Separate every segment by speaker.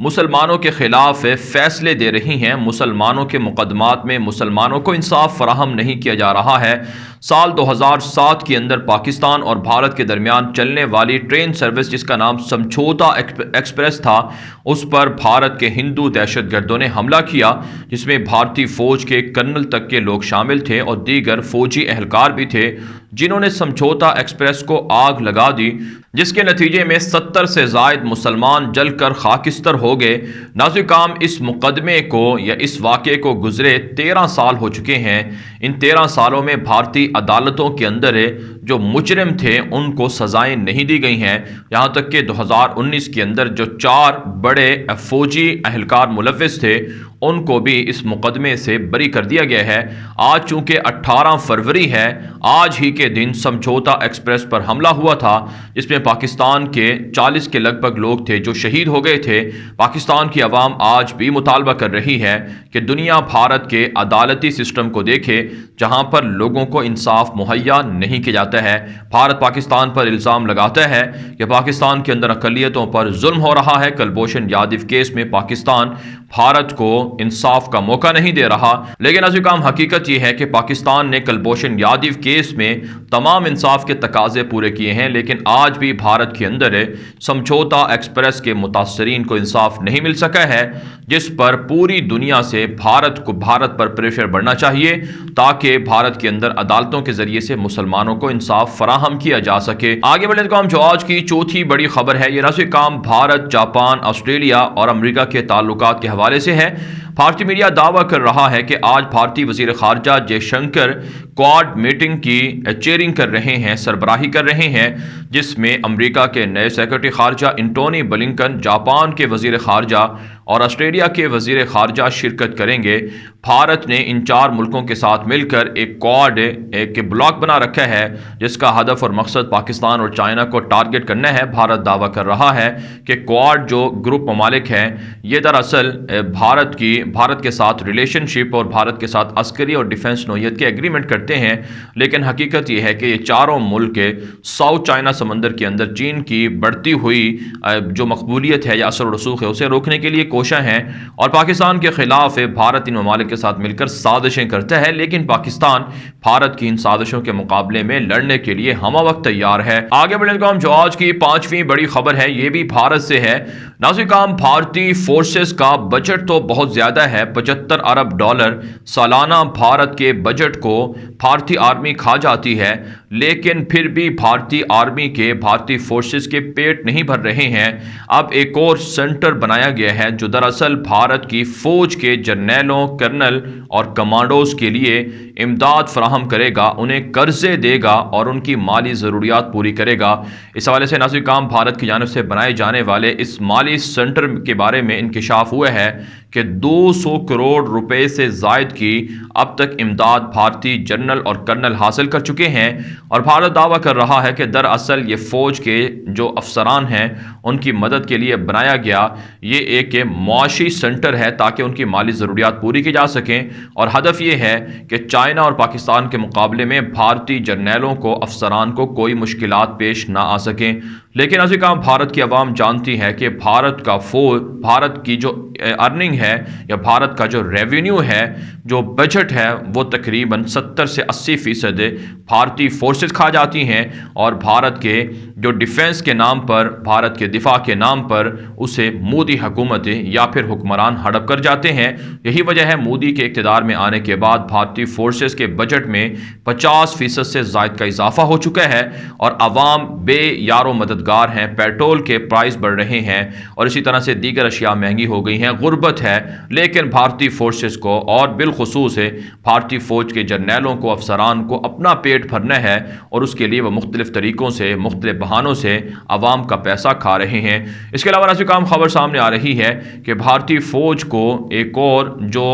Speaker 1: مسلمانوں کے خلاف فیصلے دے رہی ہیں، مسلمانوں کے مقدمات میں مسلمانوں کو انصاف فراہم نہیں کیا جا رہا ہے۔ سال 2007 کے اندر پاکستان اور بھارت کے درمیان چلنے والی ٹرین سروس جس کا نام سمجھوتا ایکسپریس تھا، اس پر بھارت کے ہندو دہشت گردوں نے حملہ کیا، جس میں بھارتی فوج کے کرنل تک کے لوگ شامل تھے اور دیگر فوجی اہلکار بھی تھے، جنہوں نے سمجھوتا ایکسپریس کو آگ لگا دی، جس کے نتیجے میں 70 سے زائد مسلمان جل کر خاکستر ہو گئے۔ ناظرین کرام، اس مقدمے کو یا اس واقعے کو گزرے 13 سال ہو چکے ہیں۔ ان 13 سالوں میں بھارتی عدالتوں کے اندر جو مجرم تھے ان کو سزائیں نہیں دی گئی ہیں، یہاں تک کہ 2019 کے اندر جو 4 بڑے فوجی اہلکار ملوث تھے ان کو بھی اس مقدمے سے بری کر دیا گیا ہے۔ آج چونکہ 18 فروری ہے، آج ہی کے دن سمجھوتا ایکسپریس پر حملہ ہوا تھا، جس میں پاکستان کے 40 کے لگ بھگ لوگ تھے جو شہید ہو گئے تھے۔ پاکستان کی عوام آج بھی مطالبہ کر رہی ہے کہ دنیا بھارت کے عدالتی سسٹم کو دیکھے، جہاں پر لوگوں کو انصاف مہیا نہیں کیا جاتا ہے۔ بھارت پاکستان پر الزام لگاتا ہے کہ پاکستان کے اندر اقلیتوں پر ظلم ہو رہا ہے۔ کلبھوشن یادو کیس میں پاکستان بھارت کو انصاف کا موقع نہیں دے رہا، لیکن عزیز کام حقیقت یہ ہے کہ پاکستان نے کلبھوشن یادو کیس میں تمام انصاف کے تقاضے پورے کیے ہیں، لیکن آج بھی بھارت کے اندر سمجھوتا ایکسپریس کے متاثرین کو انصاف نہیں مل سکا ہے، جس پر پوری دنیا سے بھارت پر پریشر بڑھنا چاہیے تاکہ بھارت کے اندر عدالتوں کے ذریعے سے مسلمانوں کو انصاف فراہم کیا جا سکے۔ آگے بڑھنے کا جو آج کی چوتھی بڑی خبر ہے، یہ رسم کام بھارت، جاپان، آسٹریلیا اور امریکہ کے تعلقات کے حوالے سے ہے۔ بھارتی میڈیا دعویٰ کر رہا ہے کہ آج بھارتی وزیر خارجہ جے شنکر کوآڈ میٹنگ کی چیئرنگ کر رہے ہیں، سربراہی کر رہے ہیں، جس میں امریکہ کے نئے سیکرٹری خارجہ انٹونی بلنکن، جاپان کے وزیر خارجہ اور آسٹریلیا کے وزیر خارجہ شرکت کریں گے۔ بھارت نے ان 4 ملکوں کے ساتھ مل کر ایک کوآڈ بلاک بنا رکھا ہے، جس کا ہدف اور مقصد پاکستان اور چائنا کو ٹارگٹ کرنا ہے۔ بھارت دعویٰ کر رہا ہے کہ کوآڈ جو گروپ ممالک ہیں، یہ دراصل بھارت کے ساتھ ریلیشن شپ اور بھارت کے ساتھ عسکری اور ڈیفنس نوعیت کے ایگریمنٹ کرتے ہیں، لیکن حقیقت یہ ہے کہ یہ چاروں ملک ساؤتھ چائنا سمندر کے اندر چین کی بڑھتی ہوئی جو مقبولیت ہے یا اثر و رسوخ ہے اسے روکنے کے لیے کوشاں ہیں، اور پاکستان کے خلاف بھارت ان ممالک کے ساتھ مل کر سازشیں کرتا ہے، لیکن پاکستان بھارت کی ان سازشوں کے مقابلے میں لڑنے کے لیے ہمہ وقت تیار ہے۔ آگے بڑھنے کا جو آج کی 5ویں بڑی خبر ہے، یہ بھی بھارت سے ہے۔ ناظرین کرام، بھارتی فورسز کا بجٹ تو بہت زیادہ ہے، 75 ارب ڈالر سالانہ بھارت کے بجٹ کو بھارتی آرمی کھا جاتی ہے، لیکن پھر بھی بھارتی فورسز کے پیٹ نہیں بھر رہے ہیں۔ اب ایک اور سینٹر بنایا گیا ہے جو دراصل بھارت کی فوج کے جرنیلوں، کرنل اور کمانڈوز کے لیے امداد فراہم کرے گا، انہیں قرضے دے گا اور ان کی مالی ضروریات پوری کرے گا۔ اس حوالے سے ناظرین کرام، بھارت کی جانب سے بنائے جانے والے اس مالی سینٹر کے بارے میں انکشاف ہوا ہے کہ 200 کروڑ روپے سے زائد کی اب تک امداد بھارتی جنرل اور کرنل حاصل کر چکے ہیں، اور بھارت دعویٰ کر رہا ہے کہ دراصل یہ فوج کے جو افسران ہیں ان کی مدد کے لیے بنایا گیا یہ ایک معاشی سینٹر ہے تاکہ ان کی مالی ضروریات پوری کی جا سکیں، اور ہدف یہ ہے کہ چائنا اور پاکستان کے مقابلے میں بھارتی جرنیلوں کو، افسران کو کوئی مشکلات پیش نہ آ سکیں۔ لیکن عزیز کام، بھارت کی عوام جانتی ہے کہ بھارت کی جو ارننگ ہے یا بھارت کا جو ریونیو ہے، جو بجٹ ہے، وہ تقریباً 70 سے 80% بھارتی فورسز کھا جاتی ہیں، اور بھارت کے جو ڈیفنس کے نام پر، بھارت کے دفاع کے نام پر اسے مودی حکومتیں یا پھر حکمران ہڑپ کر جاتے ہیں۔ یہی وجہ ہے مودی کے اقتدار میں آنے کے بعد بھارتی فورسز کے بجٹ میں 50% سے زائد کا اضافہ ہو چکا ہے، اور عوام بے یار و مددگار ہیں، پیٹرول کے پرائز بڑھ رہے ہیں اور اسی طرح سے دیگر اشیاء مہنگی ہو گئی ہیں، غربت ہے، لیکن بھارتی فورسز کو اور بالخصوص بھارتی فوج کے جرنیلوں کو، افسران کو اپنا پیٹ بھرنا ہے، اور اس کے لیے وہ مختلف طریقوں سے، مختلف بہانوں سے عوام کا پیسہ کھا رہے ہیں۔ اس کے علاوہ ایسی خبر سامنے آ رہی ہے کہ بھارتی فوج کو ایک اور جو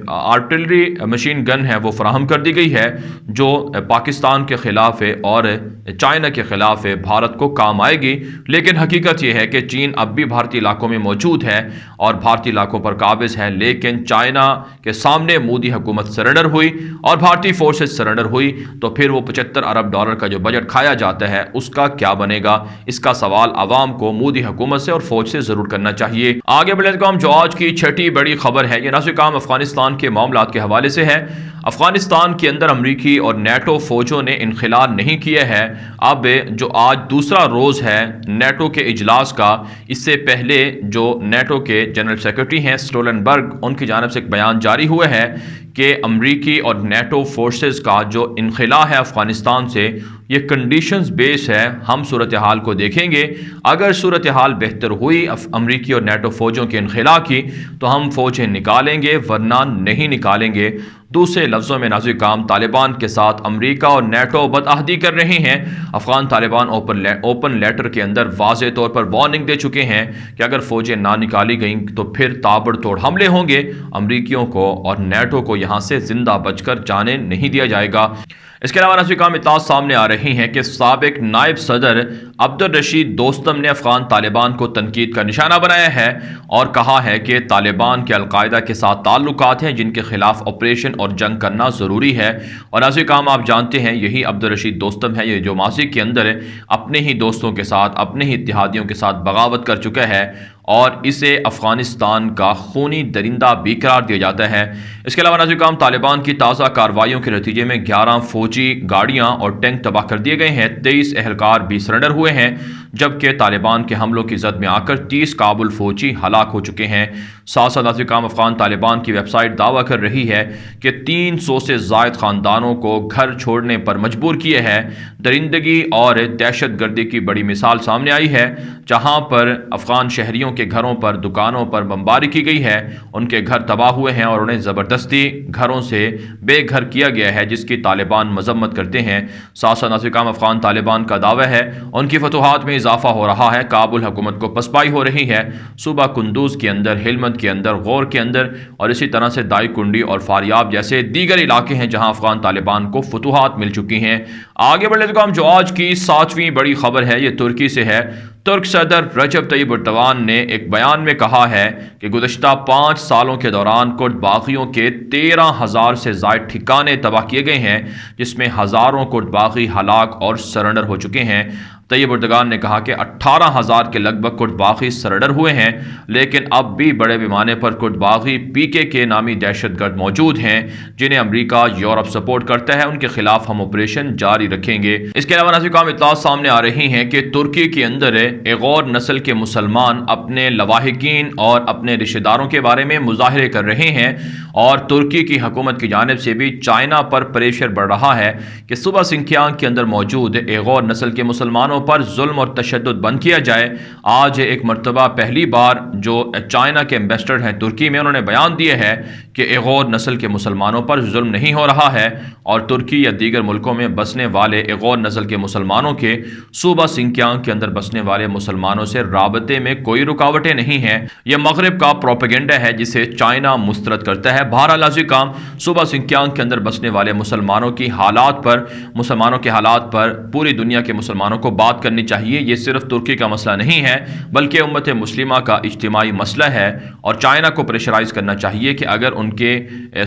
Speaker 1: آرٹلری مشین گن ہے وہ فراہم کر دی گئی ہے، جو پاکستان کے خلاف اور چائنا کے خلاف بھارت کو کام آئے گی، لیکن حقیقت یہ ہے کہ چین اب بھی بھارتی علاقوں میں موجود ہے اور بھارتی علاقوں پر قابض ہے، لیکن چائنا کے سامنے مودی حکومت سرنڈر ہوئی اور بھارتی فورسز سرنڈر ہوئی تو پھر وہ 75 ارب ڈالر کا جو بجٹ کھایا جاتا ہے اس کا کیا بنے گا؟ اس کا سوال عوام کو، مودی حکومت سے اور فوج سے ضرور کرنا چاہیے۔ آگے بڑھتے ہیں جو آج کی چھٹی بڑی خبر ہے، یہ نازل کام افغانستان کے معاملات کے حوالے سے ہے۔ افغانستان کے اندر امریکی اور نیٹو فوجوں نے انخلا نہیں کیا ہے۔ اب جو آج دوسرا روز ہے نیٹو کے اجلاس کا، اس سے پہلے جو نیٹو کے جنرل سیکرٹری ہیں اسٹولنبرگ، ان کی جانب سے ایک بیان جاری ہوا ہے کہ امریکی اور نیٹو فورسز کا جو انخلا ہے افغانستان سے، یہ کنڈیشنز بیس ہے۔ ہم صورتحال کو دیکھیں گے، اگر صورتحال بہتر ہوئی امریکی اور نیٹو فوجوں کے انخلا کی تو ہم فوجیں نکالیں گے، ورنہ نہیں نکالیں گے۔ دوسرے لفظوں میں نازل کام طالبان کے ساتھ امریکہ اور نیٹو بدعہدی کر رہے ہیں۔ افغان طالبان اوپن لیٹر کے اندر واضح طور پر وارننگ دے چکے ہیں کہ اگر فوجیں نہ نکالی گئیں تو پھر تابڑ توڑ حملے ہوں گے، امریکیوں کو اور نیٹو کو یہاں سے زندہ بچ کر جانے نہیں دیا جائے گا۔ اس کے علاوہ نازل کام اطلاعات سامنے آ رہی ہیں کہ سابق نائب صدر عبدالرشید دوستم نے افغان طالبان کو تنقید کا نشانہ بنایا ہے اور کہا ہے کہ طالبان کے القاعدہ کے ساتھ تعلقات ہیں جن کے خلاف آپریشن اور جنگ کرنا ضروری ہے۔ اور نازل کام آپ جانتے ہیں یہی عبدالرشید دوستم ہے، یہ جو ماضی کے اندر اپنے ہی دوستوں کے ساتھ، اپنے ہی اتحادیوں کے ساتھ بغاوت کر چکا ہے اور اسے افغانستان کا خونی درندہ بھی قرار دیا جاتا ہے۔ اس کے علاوہ نازل کام طالبان کی تازہ کارروائیوں کے نتیجے میں 11 فوجی گاڑیاں اور ٹینک تباہ کر دیے گئے ہیں، 23 اہلکار بھی سرنڈر ہوئے ہیں، جبکہ طالبان کے حملوں کی زد میں آ کر 30 کابل فوجی ہلاک ہو چکے ہیں۔ ساتھ ساتھ نازل کام افغان طالبان کی ویب سائٹ دعویٰ کر رہی ہے کہ 300 سے زائد خاندانوں کو گھر چھوڑنے پر مجبور کیے ہے۔ درندگی اور دہشت گردی کی بڑی مثال سامنے آئی ہے، جہاں پر افغان شہریوں کے گھروں پر، دکانوں پر بمباری کی گئی ہے، ان کے گھر تباہ ہوئے ہیں اور انہیں زبردستی گھروں سے بے گھر کیا گیا ہے، جس کی طالبان مذمت کرتے ہیں۔ ساتھ ساتھ نازل کام افغان طالبان کا دعویٰ ہے ان کی فتوحات میں اضافہ ہو رہا ہے، کابل حکومت کو پسپائی ہو رہی ہے۔ صوبہ کندوز کے اندر، ہلمند کے اندر، غور کے اندر اور اسی طرح سے دائی کنڈی اور فاریاب جیسے دیگر علاقے ہیں جہاں افغان طالبان کو فتوحات مل چکی ہیں۔ آگے بڑھنے کا جو آج کی 7ویں بڑی خبر ہے یہ ترکی سے ہے۔ ترک صدر رجب طیب ایردوان نے ایک بیان میں کہا ہے کہ گزشتہ 5 سالوں کے دوران کرد باغیوں کے 13,000 سے زائد ٹھکانے تباہ کیے گئے ہیں، جس میں ہزاروں کرد باغی ہلاک اور سرنڈر ہو چکے ہیں۔ طیب ایردوان نے کہا کہ 18,000 کے لگ بھگ کرد باغی سرنڈر ہوئے ہیں، لیکن اب بھی بڑے پیمانے پر کرد باغی PKK نامی دہشت گرد موجود ہیں جنہیں امریکہ، یورپ سپورٹ کرتا ہے۔ ان کے خلاف ہم آپریشن جاری رکھیں گے۔ اس کے علاوہ نازل کام اطلاعات سامنے آ رہی ہیں کہ ترکی کے اندر ایغور نسل کے مسلمان اپنے لواحقین اور اپنے رشتہ داروں کے بارے میں مظاہرے کر رہے ہیں اور ترکی کی حکومت کی جانب سے بھی چائنا پر پریشر بڑھ رہا ہے کہ صوبہ سنکیانگ کے اندر موجود ایغور نسل کے مسلمانوں پر ظلم اور تشدد بند کیا جائے۔ آج ایک مرتبہ پہلی بار جو چائنا کے ایمبیسڈر ہیں ترکی میں، انہوں نے بیان دیا ہے کہ ایغور نسل کے مسلمانوں پر ظلم نہیں ہو رہا ہے اور ترکی یا دیگر ملکوں میں بسنے والے ایغور نسل کے مسلمانوں کے صوبہ سنکیانگ کے اندر بسنے والے مسلمانوں سے رابطے میں کوئی رکاوٹیں نہیں ہیں۔ یہ مغرب کا پروپیگنڈا ہے جسے چائنا مسترد کرتا ہے۔ بہرحال نازل کام صوبہ سنکیانگ کے اندر بسنے والے مسلمانوں کے حالات پر پوری دنیا کے مسلمانوں کو بات کرنی چاہیے۔ یہ صرف ترکی کا مسئلہ نہیں ہے بلکہ امت مسلمہ کا اجتماعی مسئلہ ہے اور چائنا کو پریشرائز کرنا چاہیے کہ اگر ان کے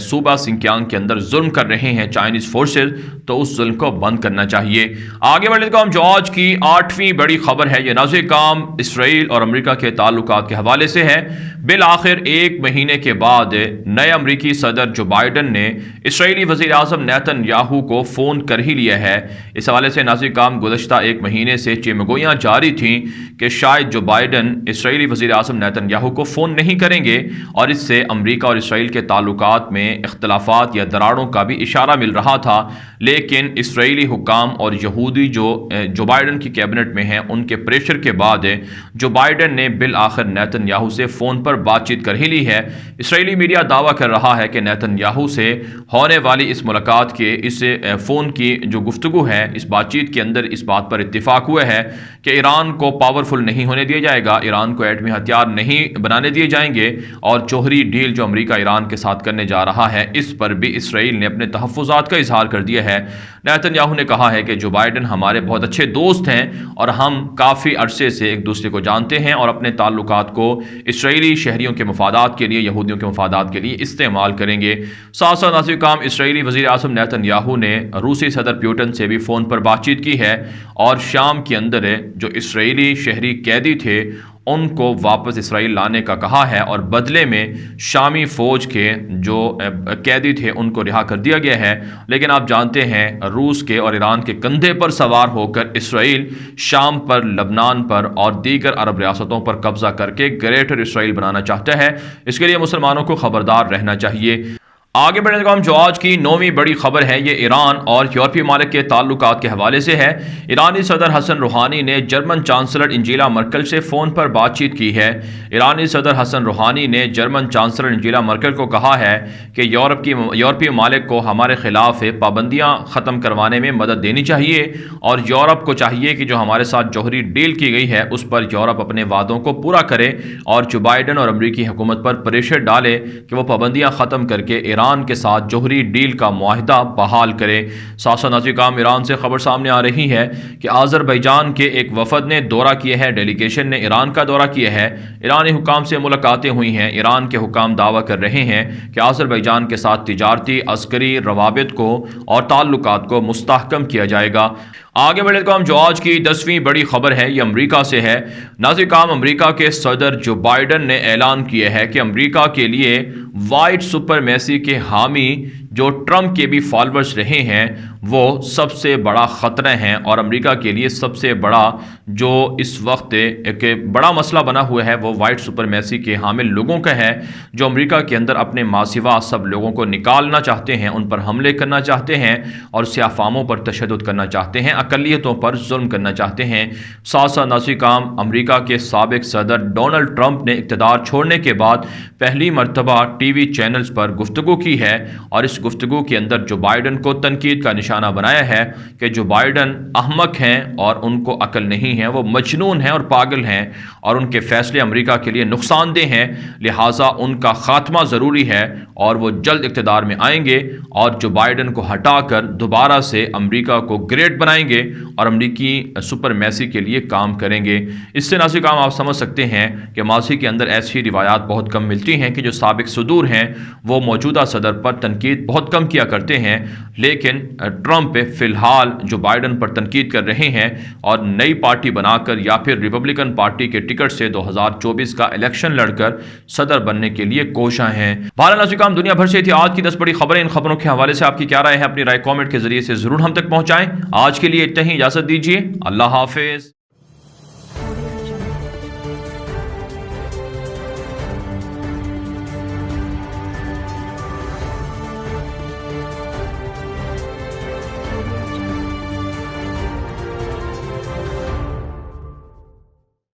Speaker 1: صوبہ سنکیانگ کے اندر ظلم کر رہے ہیں چائنیز فورسز تو اس ظلم کو بند کرنا چاہیے۔ آگے بڑھنے کا جو آج کی 8ویں بڑی خبر ہے یہ نازل کام اسرائیل اور امریکہ کے تعلقات کے حوالے سے ہے۔ بالآخر 1 مہینے کے بعد نئے امریکی صدر جو بائیڈن نے اسرائیلی وزیر اعظم نیتن یاہو کو فون کر ہی لیا ہے۔ اس حوالے سے نازل کام گزشتہ 1 مہینے سے چیمگوئیاں جاری تھیں کہ شاید جو بائیڈن اسرائیلی وزیر اعظم نیتن یاہو کو فون نہیں کریں گے اور اس سے امریکہ اور اسرائیل کے تعلقات میں اختلافات یا دراڑوں کا بھی اشارہ مل رہا تھا، لیکن اسرائیلی حکام اور یہودی جو بائیڈن کی کیبنٹ میں ہیں ان کے پریشر کے بعد جو بائیڈن نے بالآخر نیتن یاہو سے فون پر بات چیت کر ہی لی ہے۔ اسرائیلی میڈیا دعویٰ کر رہا ہے کہ نیتن یاہو سے ہونے والی اس ملاقات کے اس فون کی جو گفتگو ہے، اس بات چیت کے اندر اس بات پر اتفاق ہوا ہے کہ ایران کو پاورفل نہیں ہونے دیا جائے گا، ایران کو ایٹمی ہتھیار نہیں بنانے دیے جائیں گے اور جوہری ڈیل جو امریکہ ایران کے ساتھ کرنے جا رہا ہے اس پر بھی اسرائیل نے اپنے تحفظات کا اظہار کر دیا ہے۔ نیتن یاہو نے کہا ہے کہ جو بائیڈن ہمارے بہت اچھے دوست ہیں اور ہم کافی عرصے سے ایک دوسرے کو جانتے ہیں اور اپنے تعلقات کو اسرائیلی شہریوں کے مفادات کے لیے، یہودیوں کے مفادات کے لیے استعمال کریں گے۔ ساتھ ساتھ ناظرین کام اسرائیلی وزیر اعظم نیتن یاہو نے روسی صدر پیوٹن سے بھی فون پر بات چیت کی ہے اور شام کے اندر جو اسرائیلی شہری قیدی تھے ان کو واپس اسرائیل لانے کا کہا ہے، اور بدلے میں شامی فوج کے جو قیدی تھے ان کو رہا کر دیا گیا ہے۔ لیکن آپ جانتے ہیں روس کے اور ایران کے کندھے پر سوار ہو کر اسرائیل شام پر، لبنان پر اور دیگر عرب ریاستوں پر قبضہ کر کے گریٹر اسرائیل بنانا چاہتا ہے۔ اس کے لیے مسلمانوں کو خبردار رہنا چاہیے۔ آگے بڑھنے کا جو آج کی 9ویں بڑی خبر ہے یہ ایران اور یورپی ممالک کے تعلقات کے حوالے سے ہے۔ ایرانی صدر حسن روحانی نے جرمن چانسلر انجیلا مرکل سے فون پر بات چیت کی ہے۔ ایرانی صدر حسن روحانی نے جرمن چانسلر انجیلا مرکل کو کہا ہے کہ یورپی ممالک کو ہمارے خلاف پابندیاں ختم کروانے میں مدد دینی چاہیے، اور یورپ کو چاہیے کہ جو ہمارے ساتھ جوہری ڈیل کی گئی ہے اس پر یورپ اپنے وعدوں کو پورا کرے، اور جو بائیڈن اور امریکی حکومت پر پریشر ڈالے کہ وہ پابندیاں ختم کر کے ایران کے ساتھ جوہری ڈیل کا معاہدہ بحال کرے۔ ساتھ ساتھ ناظرین کرام ایران سے خبر سامنے آ رہی ہے کہ آذربائیجان کے ایک وفد نے دورہ کیا ہے، ڈیلیگیشن نے ایران کا دورہ کیا ہے، ایرانی حکام سے ملاقاتیں ہوئی ہیں۔ ایران کے حکام دعویٰ کر رہے ہیں کہ آذربائیجان کے ساتھ تجارتی، عسکری روابط کو اور تعلقات کو مستحکم کیا جائے گا۔ آگے بڑھے تو جو آج کی 10ویں بڑی خبر ہے یہ امریکہ سے ہے۔ ناظرین کرام امریکہ کے صدر جو بائیڈن نے اعلان کیا ہے کہ امریکہ کے لیے وائٹ سپرمیسی کے حامی جو ٹرمپ کے بھی فالورز رہے ہیں وہ سب سے بڑا خطرہ ہیں، اور امریکہ کے لیے سب سے بڑا جو اس وقت ایک بڑا مسئلہ بنا ہوا ہے وہ وائٹ سپرمیسی کے حامل لوگوں کا ہے، جو امریکہ کے اندر اپنے ماسوا سب لوگوں کو نکالنا چاہتے ہیں، ان پر حملے کرنا چاہتے ہیں اور سیاہ فاموں پر تشدد کرنا چاہتے ہیں، اقلیتوں پر ظلم کرنا چاہتے ہیں۔ ساتھ ساتھ ناظرین کرام امریکہ کے سابق صدر ڈونلڈ ٹرمپ نے اقتدار چھوڑنے کے بعد پہلی مرتبہ ٹی وی چینلز پر گفتگو کی ہے، اور اس گفتگو کے اندر جو بائیڈن کو تنقید کا نشانہ بنایا ہے کہ جو بائیڈن احمق ہیں اور ان کو عقل نہیں ہے، وہ مجنون ہیں اور پاگل ہیں، اور ان کے فیصلے امریکہ کے لیے نقصان دہ ہیں، لہٰذا ان کا خاتمہ ضروری ہے اور وہ جلد اقتدار میں آئیں گے، اور جو بائیڈن کو ہٹا کر دوبارہ سے امریکہ کو گریٹ بنائیں گے اور امریکی سپرمیسی کے لیے کام کریں گے۔ اس سے ناظرین کرام آپ سمجھ سکتے ہیں کہ ماضی کے اندر ایسی روایات بہت کم ملتی ہیں کہ جو سابق صدور ہیں وہ موجودہ صدر پر تنقید بہت کم کیا کرتے ہیں، لیکن ٹرمپ فی الحال جو بائیڈن پر تنقید کر رہے ہیں اور نئی پارٹی بنا کر یا پھر ریپبلکن پارٹی کے ٹکٹ سے 2024 کا الیکشن لڑ کر صدر بننے کے لیے کوشاں ہیں۔ بہرحال ناظرین کرام دنیا بھر سے تھی آج کی 10 بڑی خبریں۔ ان خبروں کے حوالے سے آپ کی کیا رائے ہے؟ اپنی رائے کامنٹ کے ذریعے سے ضرور ہم تک پہنچائیں۔ آج کے لیے اتنا ہی، اجازت دیجیے، اللہ حافظ۔